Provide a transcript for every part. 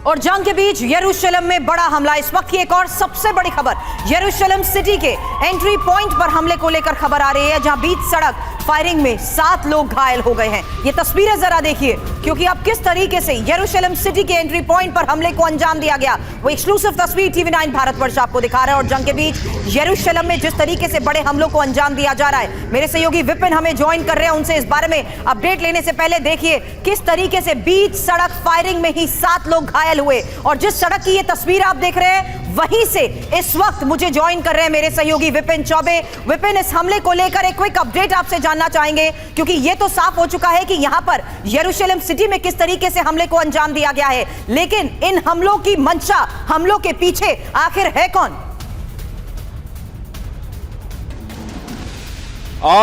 और जंग के बीच यरूशलेम में बड़ा हमला। इस वक्त की एक और सबसे बड़ी खबर यरूशलेम सिटी के एंट्री पॉइंट पर हमले को लेकर खबर आ रही है, जहां बीच सड़क फायरिंग में 7 लोग घायल हो गए हैं। ये तस्वीरें जरा देखिए, क्योंकि अब किस तरीके से यरूशलेम सिटी के एंट्री पॉइंट पर हमले को अंजाम दिया गया, वो एक्सक्लूसिव तस्वीर TV9 भारतवर्ष आपको दिखा रहा है। और जंग के बीच यरूशलेम में जिस तरीके से बड़े हमलों को अंजाम दिया जा रहा है, मेरे सहयोगी विपिन हमें ज्वाइन कर रहे हैं। उनसे इस बारे में अपडेट लेने से पहले देखिए किस तरीके से बीच सड़क फायरिंग में ही 7 लोग घायल हुए। और जिस सड़क की ये तस्वीर आप देख रहे हैं, वहीं से इस वक्त मुझे ज्वाइन कर रहे हैं मेरे सहयोगी विपिन चौबे। विपिन, इस हमले को लेकर एक क्विक अपडेट आपसे जानना चाहेंगे, क्योंकि ये तो साफ हो चुका है कि यहां पर यरूशलेम सिटी में किस तरीके से हमले को अंजाम दिया गया है, लेकिन इन हमलों की मंशा, हमलों के पीछे आखिर है कौन?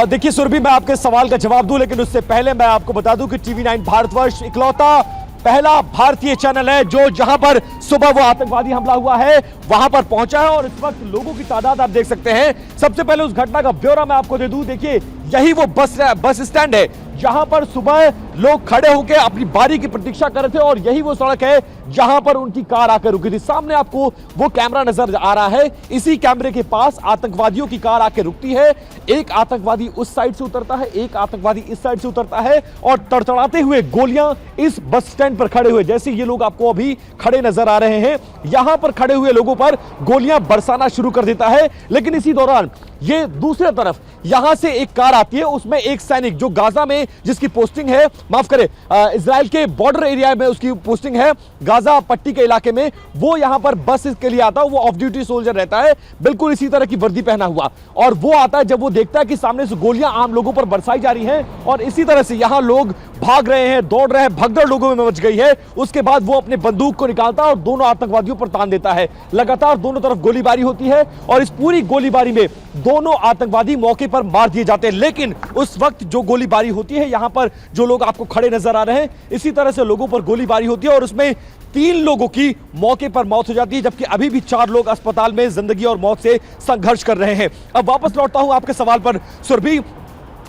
देखिए सुरभि, मैं आपके सवाल का जवाब दूं, लेकिन उससे पहले मैं आपको बता दूं कि TV9 भारतवर्ष इकलौता पहला भारतीय चैनल है जो जहां पर सुबह वो आतंकवादी हमला हुआ है वहां पर पहुंचा है। और इस वक्त लोगों की तादाद आप देख सकते हैं। सबसे पहले उस घटना का ब्यौरा मैं आपको दे दूं। देखिए, यही वो बस स्टैंड है जहां पर सुबह लोग खड़े होकर अपनी बारी की प्रतीक्षा कर रहे थे, और यही वो सड़क है जहां पर उनकी कार आकर रुकी थी। सामने आपको वो कैमरा नजर आ रहा है, इसी कैमरे के पास आतंकवादियों की कार आकर रुकती है। एक आतंकवादी उस साइड से उतरता है, एक आतंकवादी इस साइड से उतरता है, और तड़तड़ाते हुए गोलियां इस बस स्टैंड पर खड़े हुए, जैसे ये लोग आपको अभी खड़े नजर आ रहे हैं, यहां पर खड़े हुए लोगों पर गोलियां बरसाना शुरू कर देता है। लेकिन इसी दौरान ये दूसरी तरफ यहां से एक कार आती है, उसमें एक सैनिक जो गाजा में जिसकी पोस्टिंग है, माफ करें, इजराइल के बॉर्डर एरिया में उसकी पोस्टिंग है, गाजा पट्टी के इलाके में, वो यहां पर बस के लिए आता है। वो ऑफ ड्यूटी सोल्जर रहता है, बिल्कुल इसी तरह की वर्दी पहना हुआ, और वो आता है जब वो देखता है कि सामने से गोलियां आम लोगों पर बरसाई जा रही हैं, और इसी तरह से यहां लोग भाग रहे हैं, दौड़ रहे हैं, भगदड़ लोगों में मच गई है। उसके बाद वो अपने बंदूक को निकालता है और दोनों आतंकवादियों पर तान देता है। लगातार दोनों तरफ गोलीबारी होती है, और इस पूरी गोलीबारी में दोनों आतंकवादी मौके पर मार दिए जाते हैं। लेकिन उस वक्त जो गोलीबारी होती है, यहां पर जो लोग आपको खड़े नजर आ रहे हैं, इसी तरह से लोगों पर गोलीबारी होती है, और उसमें 3 लोगों की मौके पर मौत हो जाती है, जबकि अभी भी 4 लोग अस्पताल में जिंदगी और मौत से संघर्ष कर रहे हैं। अब वापस लौटता हूं आपके सवाल पर सुरभि।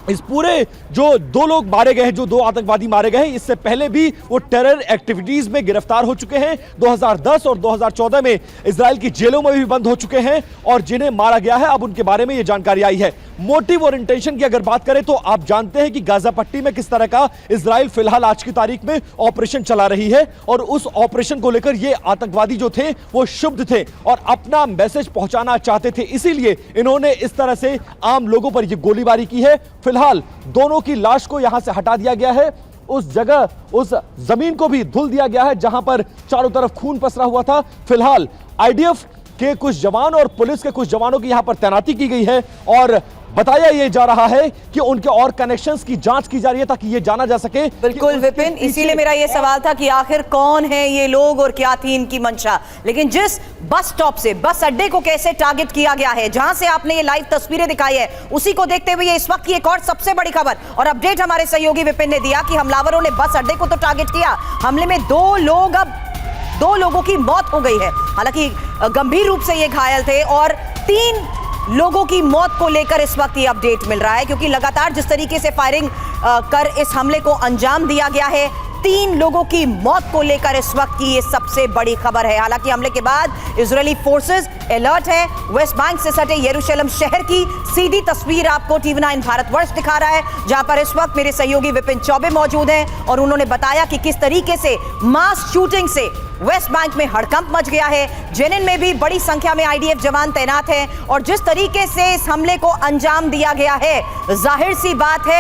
इस पूरे जो 2 लोग मारे गए हैं, जो 2 आतंकवादी मारे गए हैं, इससे पहले भी वो टेरर एक्टिविटीज में गिरफ्तार हो चुके हैं। 2010 और 2014 में इजराइल की जेलों में भी बंद हो चुके हैं, और जिन्हें मारा गया है अब उनके बारे में ये जानकारी आई है। मोटिव और इंटेंशन की अगर बात करें तो आप जानते हैं कि गाजा पट्टी में किस तरह का इजराइल फिलहाल आज की तारीख में ऑपरेशन चला रही है, और उस ऑपरेशन को लेकर ये आतंकवादी जो थे वो शुभ थे और अपना मैसेज पहुंचाना चाहते थे, इसीलिए इन्होंने इस तरह से आम लोगों पर ये गोलीबारी की है। फिलहाल दोनों की लाश को यहां से हटा दिया गया है, उस जगह उस जमीन को भी धुल दिया गया है जहां पर चारों तरफ खून पसरा हुआ था। फिलहाल IDF के कुछ जवान और पुलिस के कुछ जवानों की यहां पर तैनाती की गई है, और बताया यह जा रहा है कि उनके और कनेक्शंस की जांच की जा रही है, ताकि यह जाना जा सके। बिल्कुल विपिन, इसीलिए मेरा यह सवाल था कि आखिर कौन है ये लोग और क्या थी इनकी मंशा। लेकिन जिस बस स्टॉप से बस अड्डे को कैसे टारगेट किया गया है, जहां से आपने ये लाइव तस्वीरें दिखाई है, उसी को देखते हुए इस वक्त की एक और सबसे बड़ी खबर और अपडेट हमारे सहयोगी विपिन ने दिया कि हमलावरों ने बस अड्डे को तो टारगेट किया। हमले में 2 लोगों की मौत हो गई है, हालांकि गंभीर रूप से ये घायल थे, और 3 लोगों की मौत को लेकर इस वक्त ये अपडेट मिल रहा है, क्योंकि लगातार जिस तरीके से फायरिंग कर इस हमले को अंजाम दिया गया है, 3 लोगों की मौत को लेकर इस वक्त की ये सबसे बड़ी खबर है। हालांकि हमले के बाद इजरायली फोर्सेस अलर्ट है। वेस्ट बैंक से सटे यरूशलेम शहर की सीधी तस्वीर आपको TV9 भारतवर्ष दिखा रहा है, जहां पर इस वक्त मेरे सहयोगी विपिन चौबे मौजूद हैं, और उन्होंने बताया कि किस तरीके से मास शूटिंग से वेस्ट बैंक में हड़कंप मच गया है। जेनिन में भी बड़ी संख्या में IDF जवान तैनात हैं, और जिस तरीके से इस हमले को अंजाम दिया गया है, जाहिर सी बात है